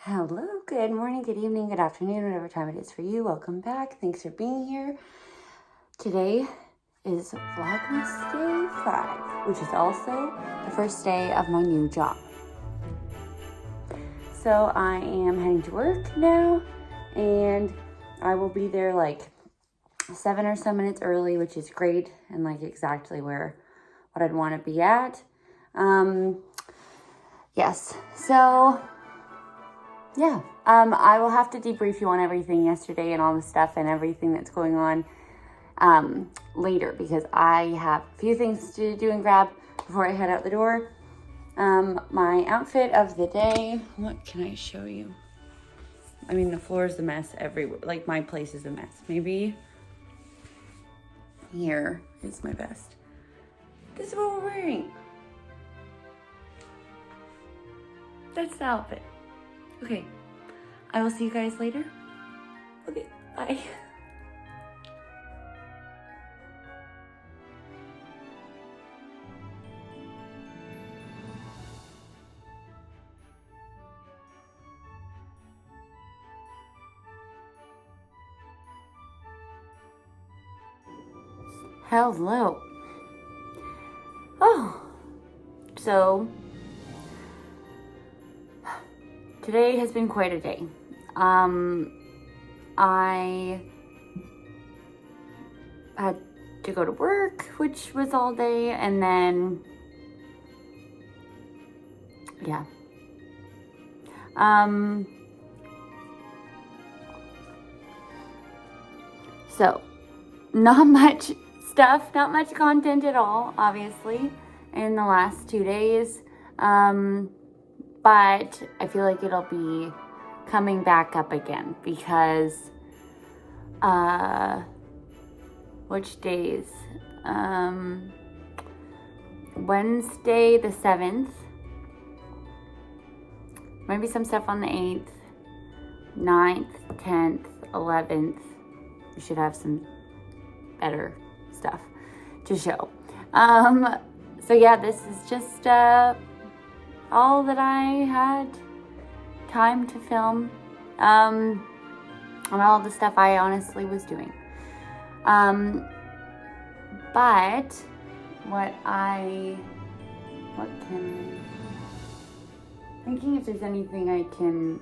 Hello, good morning, good evening, good afternoon, whatever time it is for you. Welcome back. Thanks for being here. Today is Vlogmas Day 5, which is also the first day of my new job. So I am heading to work now, and I will be there like 7 or so minutes early, which is great, and like exactly what I'd want to be at. Yes, so yeah, I will have to debrief you on everything yesterday and all the stuff and everything that's going on later, because I have a few things to do and grab before I head out the door. My outfit of the day, what can I show you? I mean, the floor is a mess everywhere. Like, my place is a mess. Maybe here is my best. This is what we're wearing. That's the outfit. Okay, I will see you guys later. Okay, bye. Hello. Oh, so today has been quite a day. I had to go to work, which was all day, and then, yeah. So, not much stuff, not much content at all, obviously, in the last 2 days. But I feel like it'll be coming back up again because, which days? Wednesday the 7th, maybe some stuff on the 8th, 9th, 10th, 11th. We should have some better stuff to show. So yeah, this is just all that I had time to film, and all the stuff I honestly was doing. But thinking if there's anything I can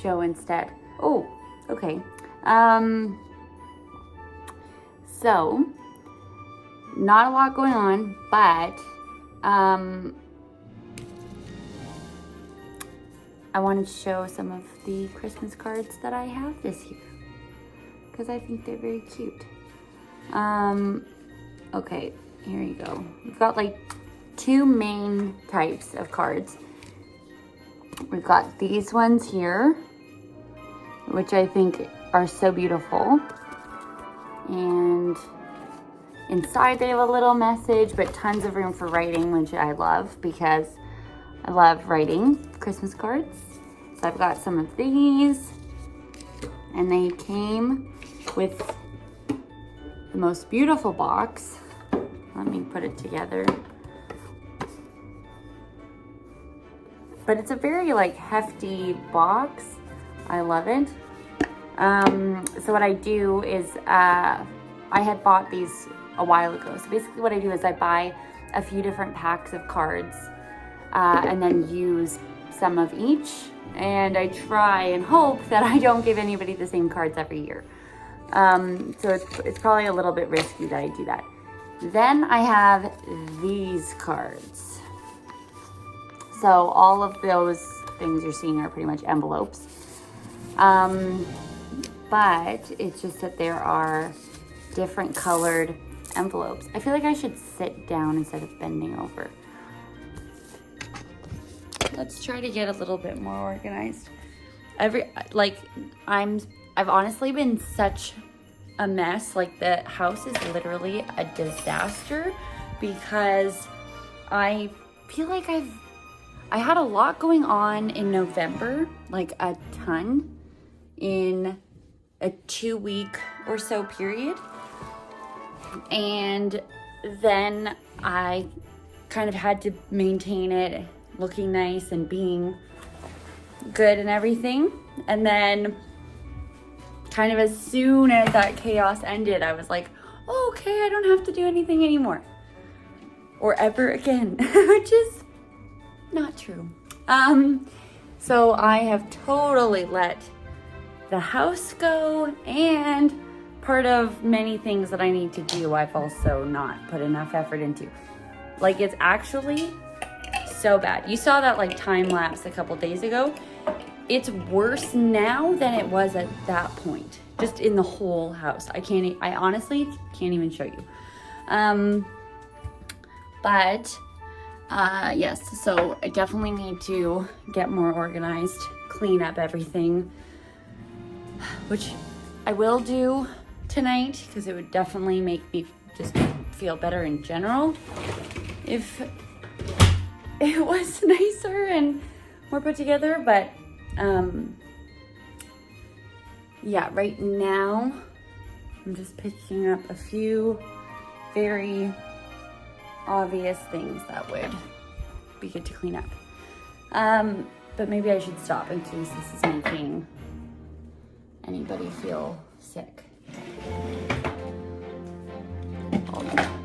show instead. Oh, okay. So, not a lot going on, but I wanted to show some of the Christmas cards that I have this year, because I think they're very cute. Okay, here you go. We've got like 2 main types of cards. We've got these ones here, which I think are so beautiful. And inside they have a little message, but tons of room for writing, which I love because I love writing Christmas cards. So I've got some of these, and they came with the most beautiful box. Let me put it together. But it's a very like hefty box. I love it. So what I do is, I had bought these a while ago. So basically what I do is I buy a few different packs of cards, and then use some of each. And I try and hope that I don't give anybody the same cards every year. So it's probably a little bit risky that I do that. Then I have these cards. So all of those things you're seeing are pretty much envelopes. But it's just that there are different colored envelopes. I feel like I should sit down instead of bending over. Let's try to get a little bit more organized. I've honestly been such a mess. Like, the house is literally a disaster because I feel like I had a lot going on in November, like a ton, in a 2-week or so period. And then I kind of had to maintain it looking nice and being good and everything. And then kind of as soon as that chaos ended, I was like, oh, okay, I don't have to do anything anymore. Or ever again, which is not true. So I have totally let the house go, and part of many things that I need to do, I've also not put enough effort into. Like, it's actually so bad. You saw that like time lapse a couple days ago. It's worse now than it was at that point, just in the whole house. I honestly can't even show you. Yes, so I definitely need to get more organized, clean up everything, which I will do tonight because it would definitely make me just feel better in general if it was nicer and more put together. But yeah, right now I'm just picking up a few very obvious things that would be good to clean up. But maybe I should stop in case this is making anybody feel sick.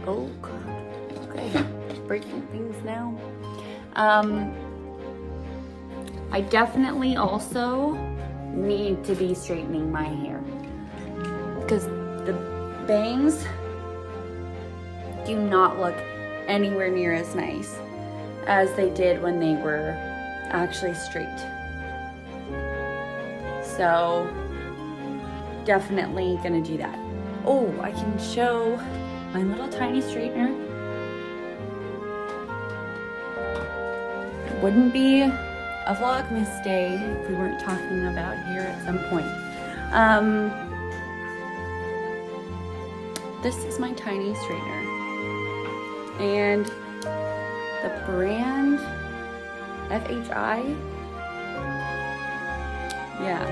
Oh God. Okay, breaking things now. I definitely also need to be straightening my hair because the bangs do not look anywhere near as nice as they did when they were actually straight. So definitely gonna do that. Oh, I can show my little tiny straightener. Wouldn't be a Vlogmas day if we weren't talking about hair at some point. This is my tiny straightener, and the brand FHI. Yeah.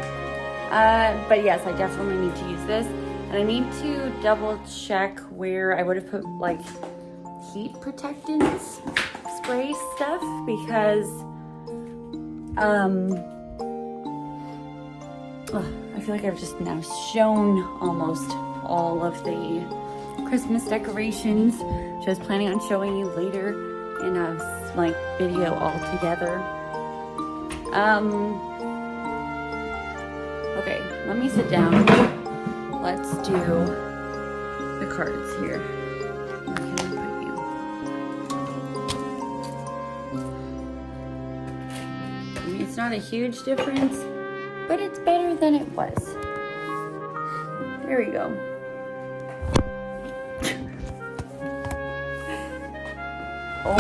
But yes, I definitely need to use this, and I need to double check where I would have put like heat protectants spray stuff, because I feel like I've just now shown almost all of the Christmas decorations, which I was planning on showing you later in a like video all together. Okay, let me sit down. Let's do the cards here. Where can I put you? I mean, it's not a huge difference, but it's better than it was. There we go. Oh.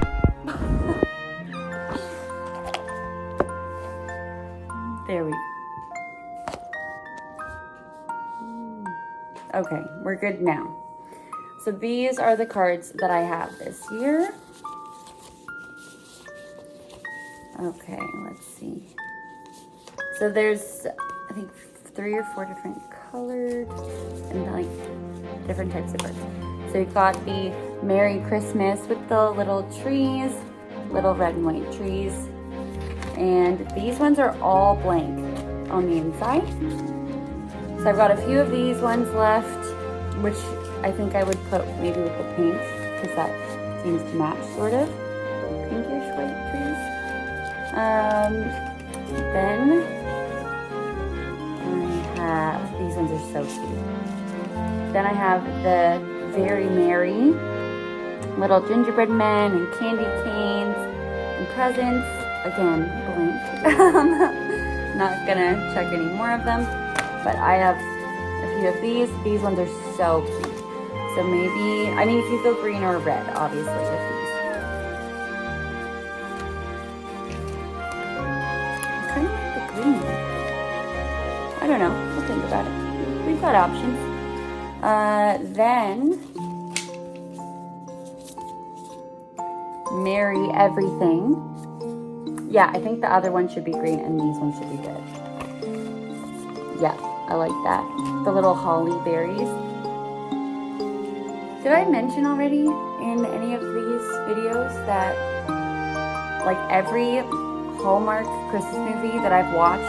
There we go. Okay, we're good now. So these are the cards that I have this year. Okay, let's see. So there's, I think, 3 or 4 different colored and like different types of cards. So you've got the Merry Christmas with the little trees, little red and white trees. And these ones are all blank on the inside. So I've got a few of these ones left, which I think I would put maybe with the pink, because that seems to match sort of. Pinkish white trees. Then I have, these ones are so cute. Then I have the Very Merry little gingerbread men and candy canes and presents. Again, blank. Not gonna check any more of them, but I have a few of these. These ones are so cute. So maybe, I mean, you can go green or red, obviously, with these. I kind of like the green. I don't know. We'll think about it. We've got options. Then Merry Everything. Yeah, I think the other one should be green and these ones should be good. Yeah, I like that. The little holly berries. Did I mention already in any of these videos that like every Hallmark Christmas movie that I've watched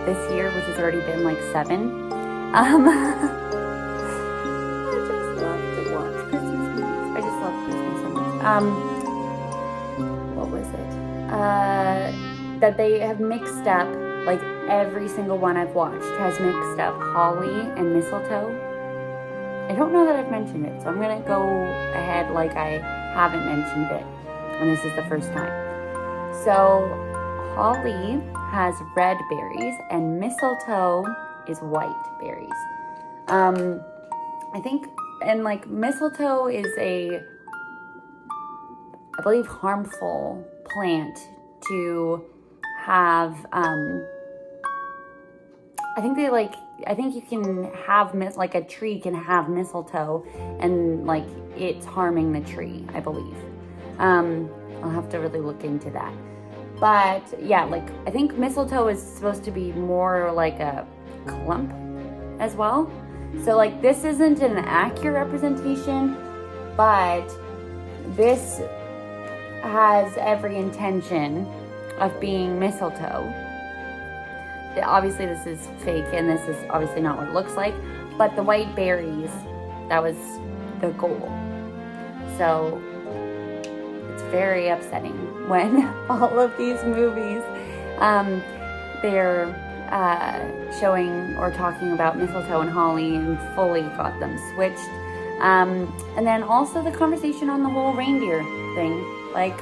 this year, which has already been like 7. I just love to watch Christmas movies. I just love Christmas so much. What was it? That they have mixed up, like every single one I've watched has mixed up holly and mistletoe. I don't know that I've mentioned it, so I'm gonna go ahead like I haven't mentioned it, and this is the first time. So holly has red berries and mistletoe is white berries. I think, and like mistletoe is a, I believe, harmful plant to have, I think you can have, like a tree can have mistletoe and like it's harming the tree, I believe. I'll have to really look into that. But yeah, like I think mistletoe is supposed to be more like a clump as well. So like this isn't an accurate representation, but this has every intention of being mistletoe. Obviously this is fake and this is obviously not what it looks like, but the white berries, that was the goal. So it's very upsetting when all of these movies, they're showing or talking about mistletoe and holly and fully got them switched. And then also the conversation on the whole reindeer thing, like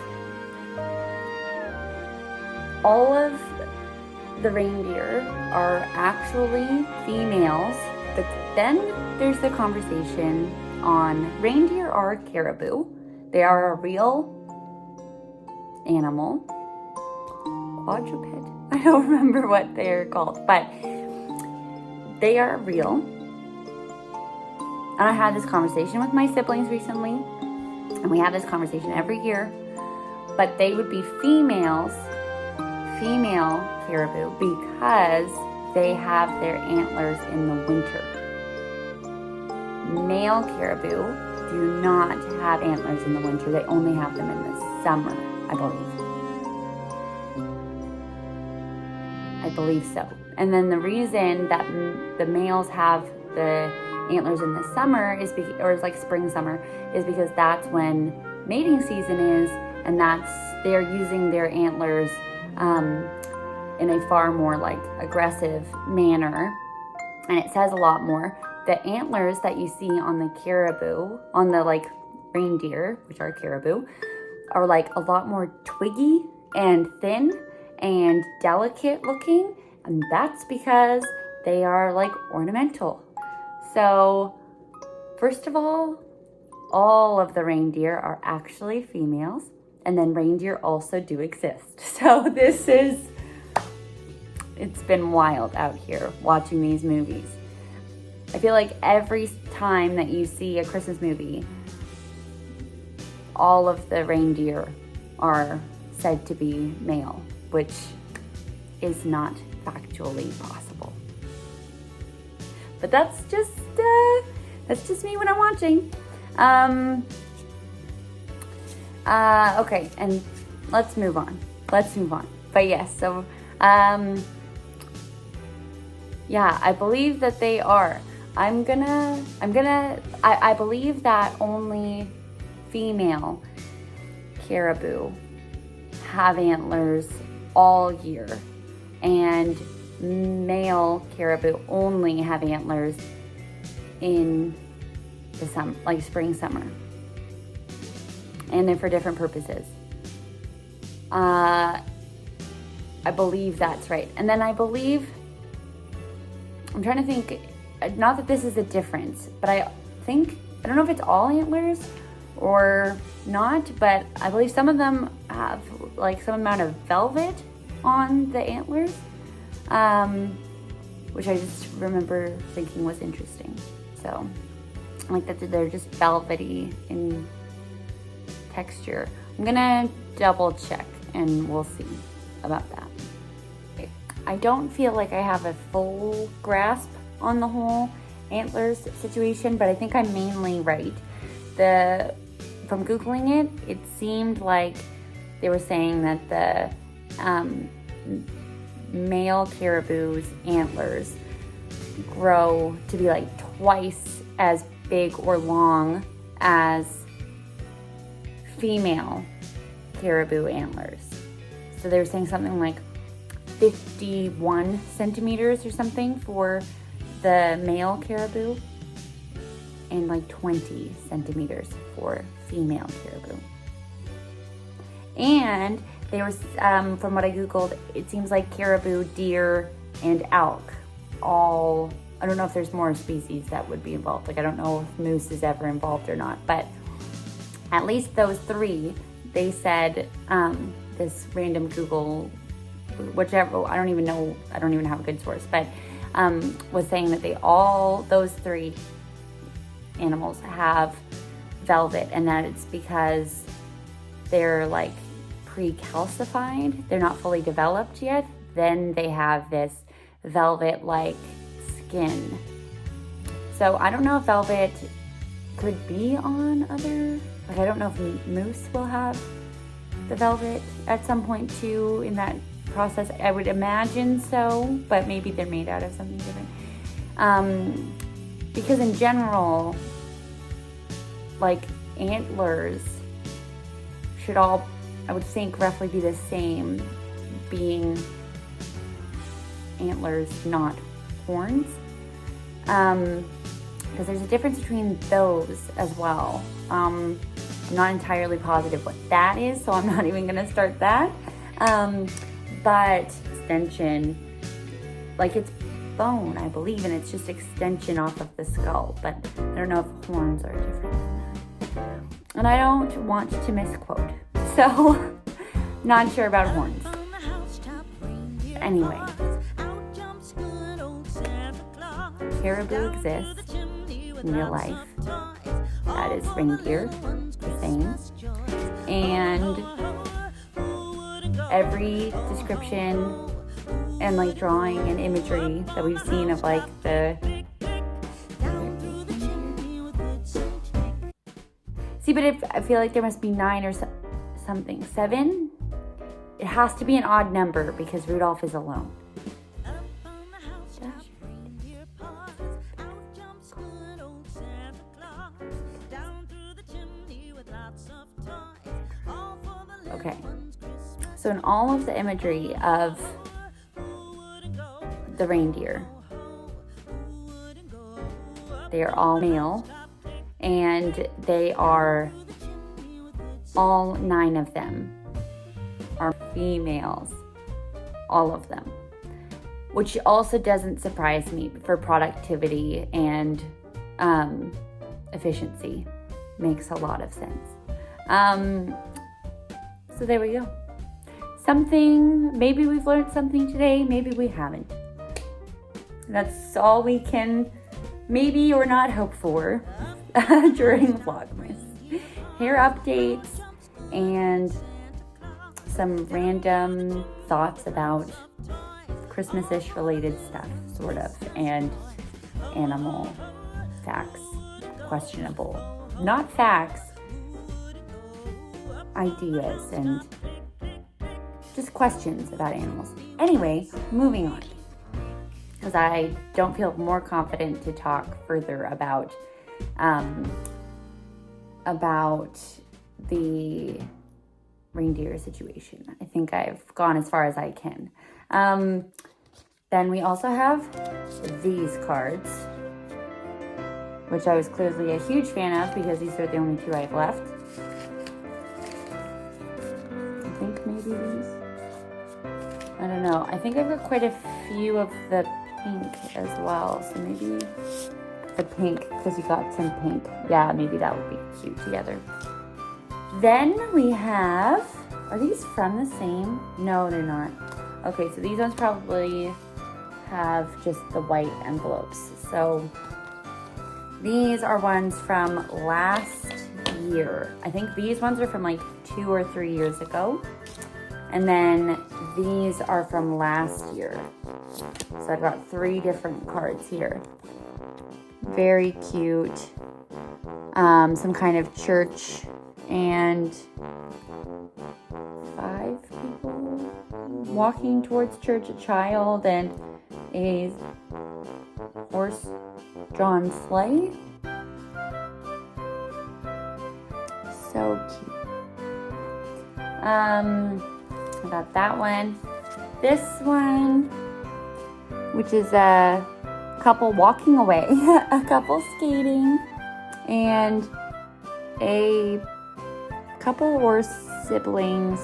all of the reindeer are actually females, but then there's the conversation on reindeer are caribou. They are a real animal, quadruped. I don't remember what they're called, but they are real. And I had this conversation with my siblings recently, and we have this conversation every year, but they would be female caribou because they have their antlers in the winter. Male caribou do not have antlers in the winter. They only have them in the summer, I believe. I believe so. And then the reason that the males have the antlers in the summer is or it's like spring summer, is because that's when mating season is, and they're using their antlers in a far more like aggressive manner, and it says a lot more. The antlers that you see on the caribou, on the like reindeer, which are caribou, are like a lot more twiggy and thin and delicate looking, and that's because they are like ornamental. So first of all of the reindeer are actually females, and then reindeer also do exist. So it's been wild out here watching these movies. I feel like every time that you see a Christmas movie, all of the reindeer are said to be male, which is not factually possible. But that's just me when I'm watching. Okay, and let's move on. But yes, so yeah, I believe that they are. I believe that only female caribou have antlers all year, and male caribou only have antlers in the summer, like spring, summer. And they're for different purposes. I believe that's right. And then I'm trying to think, not that this is a difference, but I don't know if it's all antlers or not, but I believe some of them have like some amount of velvet on the antlers, which I just remember thinking was interesting. So like that they're just velvety in texture. I'm gonna double check and we'll see about that. Okay. I don't feel like I have a full grasp on the whole antlers situation, but I think I'm mainly right. From Googling it, it seemed like they were saying that the male caribou's antlers grow to be like twice as big or long as female caribou antlers. So they're saying something like 51 centimeters or something for the male caribou and like 20 centimeters for female caribou. And they were, from what I Googled, it seems like caribou, deer, and elk all, I don't know if there's more species that would be involved. Like, I don't know if moose is ever involved or not, but at least those three, they said, this random Google, whichever, I don't even know, I don't even have a good source, but was saying that those three animals have velvet, and that it's because they're like pre-calcified, they're not fully developed yet, then they have this velvet-like skin. So I don't know if velvet could be on other, like I don't know if moose will have the velvet at some point too in that process. I would imagine so, but maybe they're made out of something different. Because in general, like antlers should all, I would think, roughly be the same, being antlers, not horns. Because there's a difference between those as well. I'm not entirely positive what that is, so I'm not even gonna start that. But extension, like it's bone, I believe, and it's just extension off of the skull, but I don't know if horns are different than that. And I don't want to misquote, so not sure about horns. Anyway, caribou exists in real life. That is reindeer, the same. And every description and like drawing and imagery that we've seen of like the, see, but I feel like there must be 9 or something, 7. It has to be an odd number because Rudolph is alone. Okay, so in all of the imagery of the reindeer, they are all male, and they are, all 9 of them are females, all of them, which also doesn't surprise me for productivity and efficiency. Makes a lot of sense. So there we go. Something, maybe we've learned something today, maybe we haven't. That's all we can maybe or not hope for during Vlogmas. Hair updates and some random thoughts about Christmas-ish related stuff, sort of, and animal facts, questionable, not facts, ideas and just questions about animals. Anyway, moving on, because I don't feel more confident to talk further about the reindeer situation. I think I've gone as far as I can. Then we also have these cards, which I was clearly a huge fan of because these are the only 2 I have left. I think maybe these. I don't know. I think I've got quite a few of the pink as well. So maybe the pink, because you got some pink. Yeah, maybe that would be cute together. Then we have, are these from the same? No, they're not. Okay, so these ones probably have just the white envelopes. So these are ones from last year. I think these ones are from like 2 or 3 years ago. And then these are from last year. So I've got 3 different cards here. Very cute. Some kind of church and 5 people walking towards church, a child and a horse-drawn sleigh. So cute. I got that one. This one, which is a couple walking away, a couple skating, and a couple horse siblings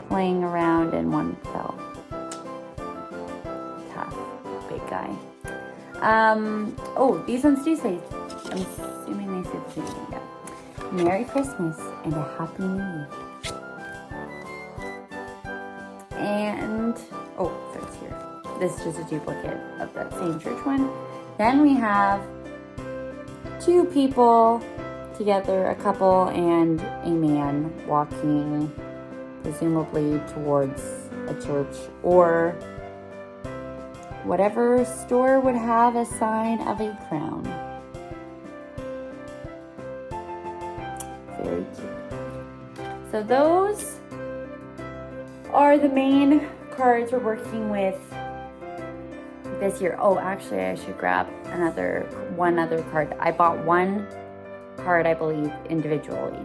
playing around, and one fell. Tough, big guy. Oh, these ones do say, I'm assuming they say the same thing. Yeah. Merry Christmas and a Happy New Year. And, oh, that's here. This is just a duplicate of that same church one. Then we have two people together, a couple and a man walking presumably towards a church or whatever store would have a sign of a crown. Very cute. So those are the main cards we're working with this year. Oh, actually, I should grab one other card. I bought one card, I believe, individually.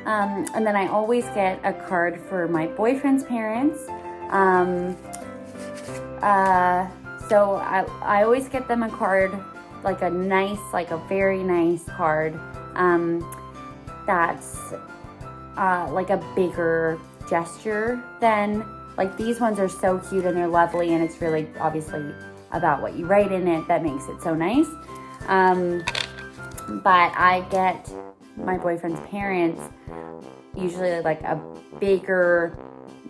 And then I always get a card for my boyfriend's parents. So I always get them a card, like a very nice card. That's like a bigger gesture than, like, these ones are so cute and they're lovely, and it's really obviously about what you write in it that makes it so nice. But I get my boyfriend's parents usually like a bigger,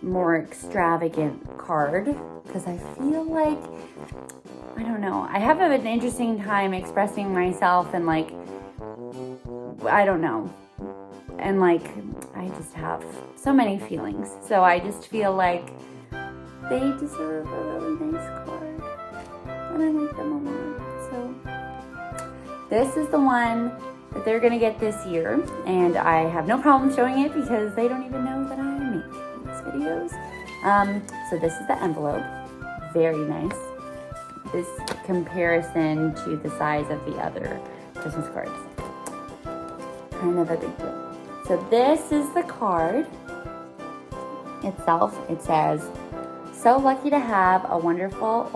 more extravagant card, because I feel like, I don't know, I have an interesting time expressing myself, and like, I don't know, and like, I just have so many feelings, so I just feel like they deserve a really nice card, and I like them a lot. So this is the one that they're gonna get this year, and I have no problem showing it because they don't even know that I make these videos. So this is the envelope, very nice. This comparison to the size of the other Christmas cards, kind of a big deal. So this is the card itself. It says, "So lucky to have a wonderful..."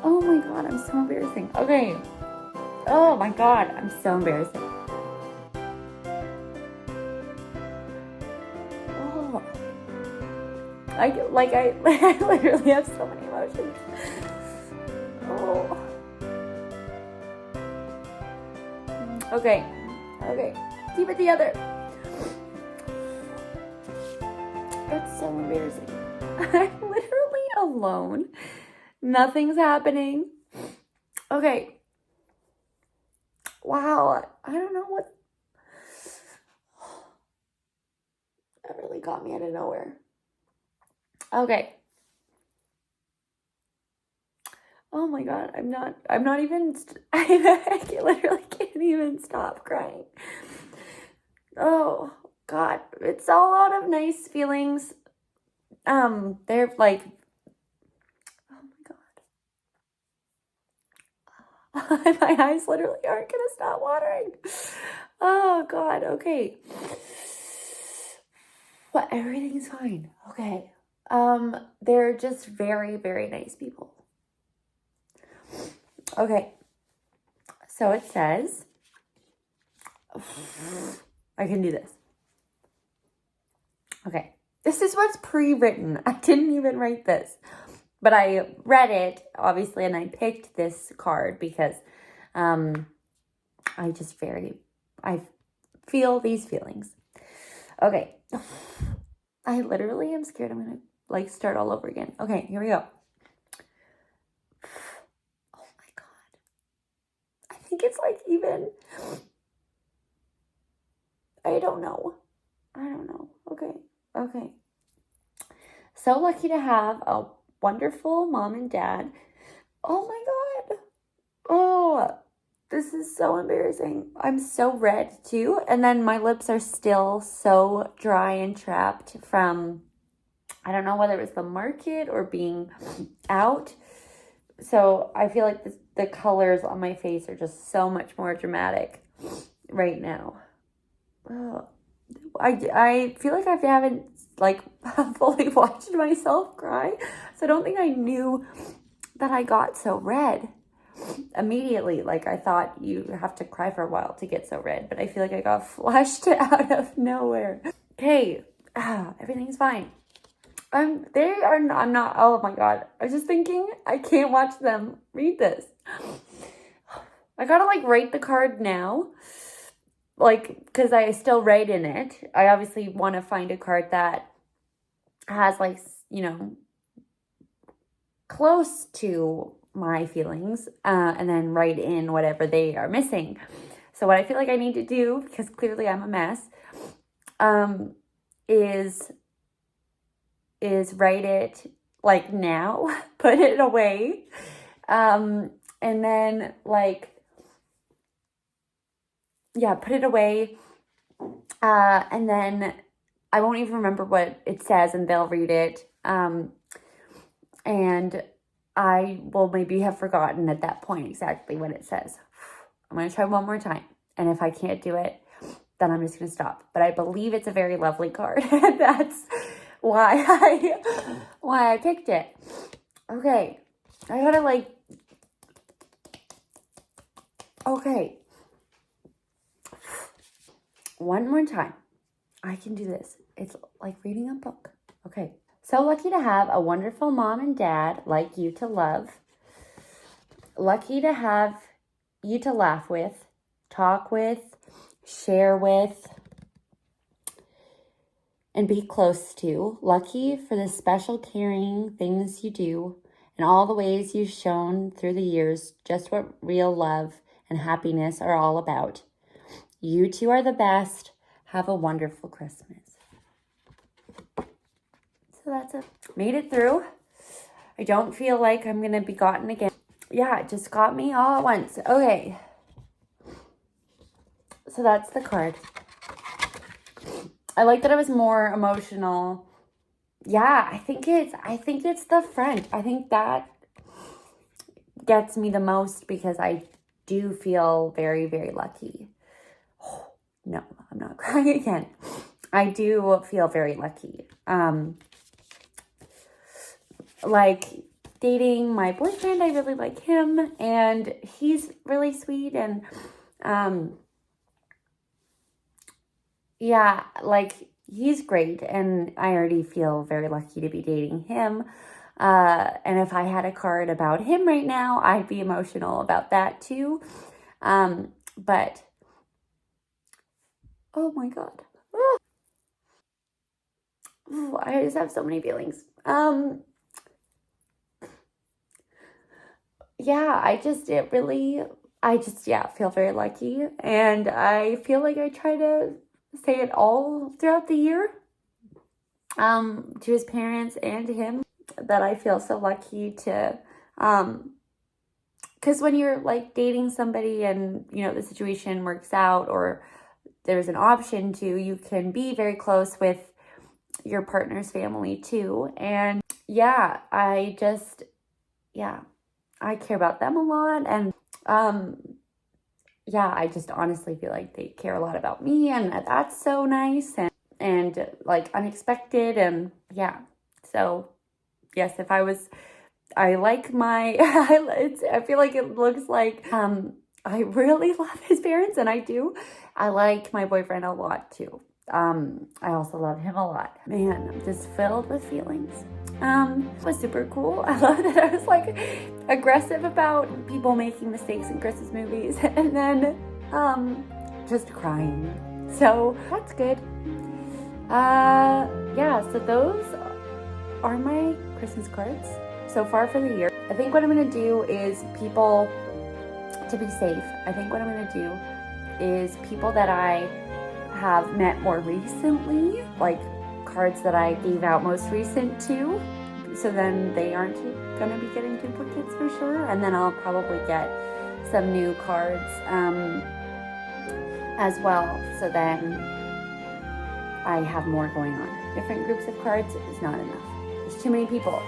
Oh my God, I'm so embarrassing. Okay. Oh my God, I'm so embarrassing. Oh. I literally have so many emotions. Oh. Okay. Keep it together. That's so embarrassing. I'm literally alone. Nothing's happening. Okay. Wow. I don't know what. That really got me out of nowhere. Okay. Oh my God. I'm not even, I literally can't even stop crying. Oh God. It's a lot of nice feelings. They're like, my eyes literally aren't gonna stop watering. Oh God, okay. But everything's fine. Okay. They're just very, very nice people. Okay. So it says, I can do this. Okay. This is what's pre-written. I didn't even write this. But I read it, obviously, and I picked this card because I feel these feelings. Okay. I literally am scared I'm going to, like, start all over again. Okay, here we go. Oh, my God. I think it's, like, even... I don't know. Okay. So lucky to have a wonderful mom and dad. Oh my God. Oh, This is so embarrassing. I'm so red too. And then my lips are still so dry and chapped from, I don't know whether it was the market or being out. So I feel like the colors on my face are just so much more dramatic right now. Oh, I feel like I haven't like fully watched myself cry. So I don't think I knew that I got so red immediately. Like I thought you have to cry for a while to get so red, but I feel like I got flushed out of nowhere. Okay, everything's fine. I'm not, oh my God. I was just thinking, I can't watch them read this. I gotta like write the card now. Like, because I still write in it. I obviously want to find a card that has like, you know, close to my feelings, and then write in whatever they are missing. So what I feel like I need to do, because clearly I'm a mess, is write it like now, put it away, and then like, yeah, put it away, and then I won't even remember what it says, and they'll read it, and I will maybe have forgotten at that point exactly what it says. I'm going to try one more time, and if I can't do it, then I'm just going to stop. But I believe it's a very lovely card. That's why I picked it. Okay. I gotta like, okay. One more time. I can do this. It's like reading a book. Okay. So lucky to have a wonderful mom and dad like you to love. Lucky to have you to laugh with, talk with, share with, and be close to. Lucky for the special caring things you do and all the ways you've shown through the years just what real love and happiness are all about. You two are the best. Have a wonderful Christmas. So that's it. Made it through. I don't feel like I'm going to be gotten again. Yeah, it just got me all at once. Okay. So that's the card. I like that it was more emotional. Yeah, I think it's the front. I think that gets me the most because I do feel very, very lucky. Oh, no, I'm not crying again. I do feel very lucky. Like dating my boyfriend, I really like him, and he's really sweet, and yeah, like he's great, and I already feel very lucky to be dating him. And if I had a card about him right now, I'd be emotional about that too. But oh my God. Oh, I just have so many feelings. Yeah, I feel very lucky. And I feel like I try to say it all throughout the year, to his parents and to him, that I feel so lucky to, because when you're like dating somebody and, you know, the situation works out or there's an option to, you can be very close with your partner's family too. And yeah, I care about them a lot. And yeah, I just honestly feel like they care a lot about me, and that's so nice and like unexpected. And yeah, so yes, I like my, I feel like it looks like, I really love his parents, and I do. I like my boyfriend a lot too. I also love him a lot. Man, I'm just filled with feelings. It was super cool. I love that I was like aggressive about people making mistakes in Christmas movies and then just crying. So that's good. Yeah, so those are my Christmas cards so far for the year. I think what I'm gonna do is people, to be safe, I think what I'm gonna do is people that I have met more recently, like cards that I gave out most recent to, so then they aren't gonna be getting duplicates for sure. And then I'll probably get some new cards as well, so then I have more going on. Different groups of cards is not enough. There's too many people.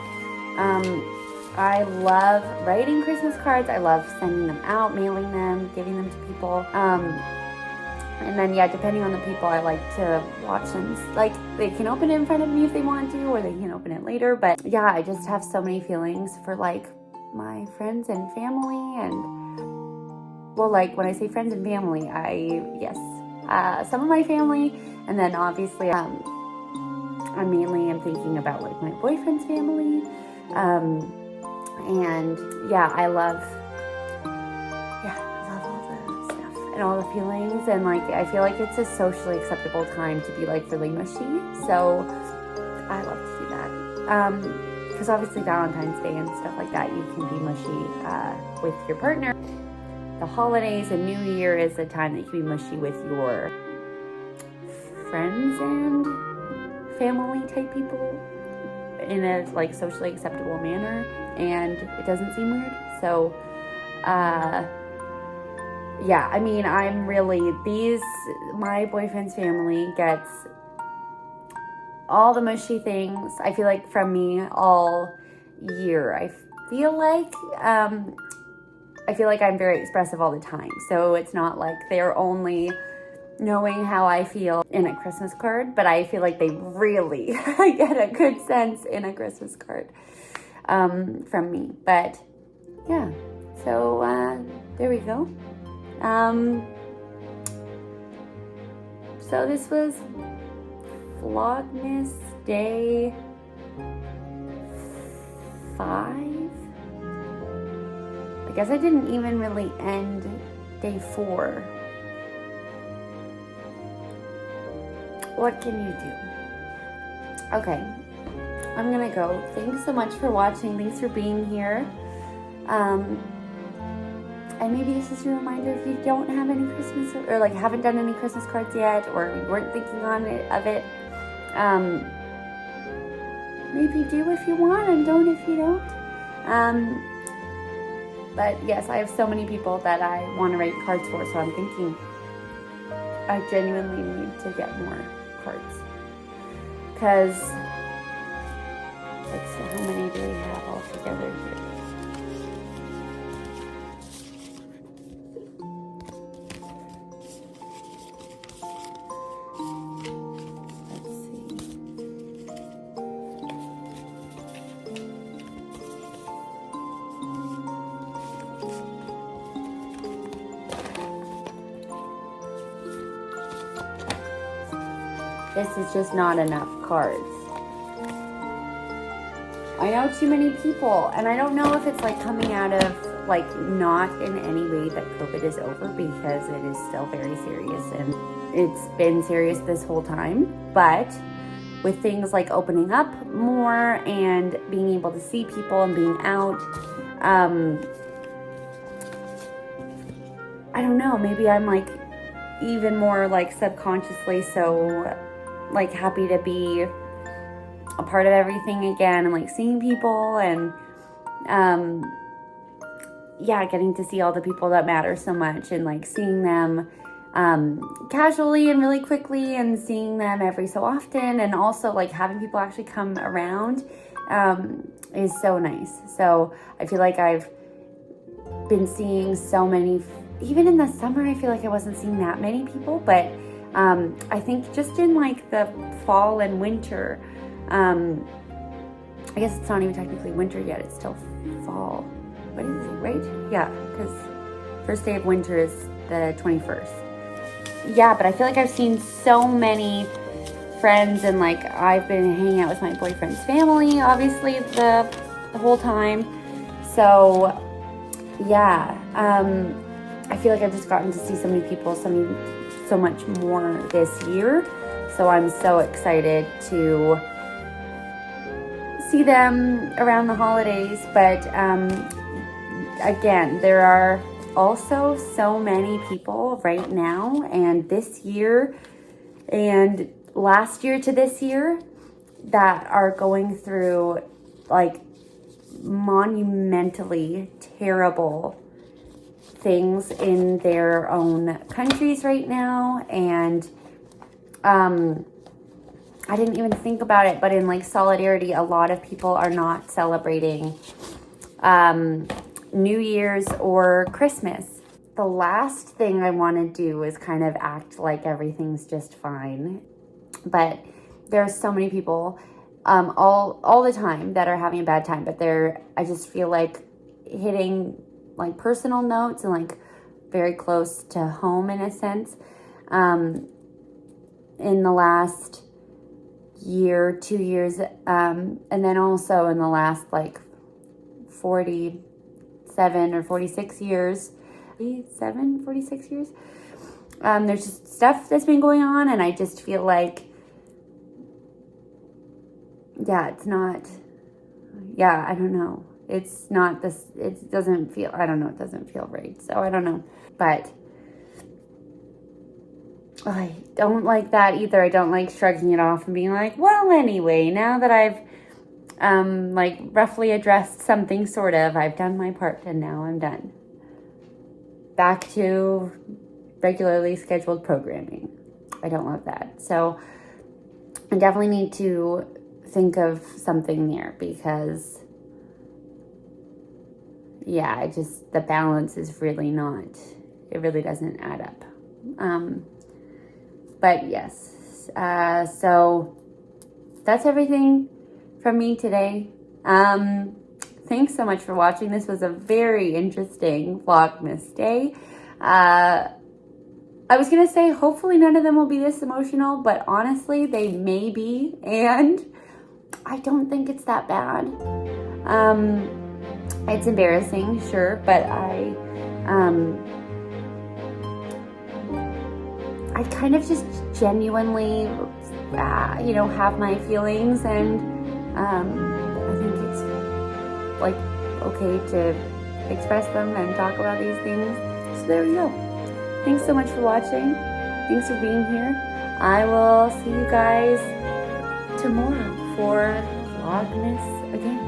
I love writing Christmas cards. I love sending them out, mailing them, giving them to people. And then, yeah, depending on the people, I like to watch them. Like, they can open it in front of me if they want to, or they can open it later. But yeah, I just have so many feelings for like my friends and family. And well, like when I say friends and family, some of my family, and then obviously I mainly am thinking about like my boyfriend's family. And yeah, I love all the stuff and all the feelings, and like I feel like it's a socially acceptable time to be like really mushy, so I love to do that. Because obviously Valentine's Day and stuff like that, you can be mushy with your partner. The holidays and New Year is a time that you can be mushy with your friends and family type people in a like socially acceptable manner, and it doesn't seem weird. So yeah, I mean, my boyfriend's family gets all the mushy things, I feel like, from me all year. I feel like I'm very expressive all the time, so it's not like they're only knowing how I feel in a Christmas card, but I feel like they really get a good sense in a Christmas card from me. But yeah, so there we go. So this was Vlogmas day 5. I guess I didn't even really end day 4. What can you do? Okay, I'm gonna go. Thanks so much for watching. Thanks for being here. And maybe this is your reminder if you don't have any Christmas or like haven't done any Christmas cards yet, or you weren't thinking of it. Maybe do if you want and don't if you don't. But yes, I have so many people that I want to write cards for, so I'm thinking I genuinely need to get more cards. Because, let's see, how many do we have all together here? This is just not enough cards. I know too many people, and I don't know if it's like coming out of like not in any way that COVID is over, because it is still very serious and it's been serious this whole time. But with things like opening up more and being able to see people and being out, I don't know, maybe I'm like even more like subconsciously so like happy to be a part of everything again, and like seeing people and yeah, getting to see all the people that matter so much, and like seeing them casually and really quickly, and seeing them every so often, and also like having people actually come around is so nice. So I feel like I've been seeing so many, even in the summer I feel like I wasn't seeing that many people, but I think just in like the fall and winter, I guess it's not even technically winter yet, it's still fall. What is it, right? Yeah, because first day of winter is the 21st. Yeah, but I feel like I've seen so many friends, and like I've been hanging out with my boyfriend's family, obviously, the whole time. So yeah, I feel like I've just gotten to see so many people, so much more this year. So I'm so excited to see them around the holidays. But again, there are also so many people right now, and this year and last year to this year, that are going through like monumentally terrible things in their own countries right now. And I didn't even think about it, but in like solidarity, a lot of people are not celebrating New Year's or Christmas. The last thing I want to do is kind of act like everything's just fine. But there are so many people all the time that are having a bad time, but I just feel like hitting like personal notes and like very close to home in a sense. In the last year, 2 years, and then also in the last like 47 or 46 years, 46 years, there's just stuff that's been going on, and I just feel like, I don't know. It's not this, it doesn't feel, I don't know, it doesn't feel right. So I don't know, but I don't like that either. I don't like shrugging it off and being like, well, anyway, now that I've like roughly addressed something, sort of, I've done my part and now I'm done. Back to regularly scheduled programming. I don't love that. So I definitely need to think of something there, because the balance is really not, it really doesn't add up. But yes, so that's everything from me today. Thanks so much for watching. This was a very interesting Vlogmas day. I was going to say, hopefully none of them will be this emotional, but honestly, they may be, and I don't think it's that bad. It's embarrassing, sure, but I kind of just genuinely, have my feelings, and I think it's like okay to express them and talk about these things. So there we go. Thanks so much for watching. Thanks for being here. I will see you guys tomorrow for Vlogmas again.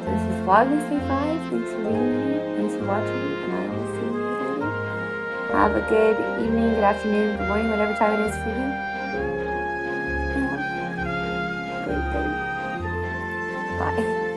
This is Vlogmas Day 5. Thanks for being here. Thanks for watching, and I will see you later. Have a good evening, good afternoon, good morning, whatever time it is for you. Have a great day. Bye.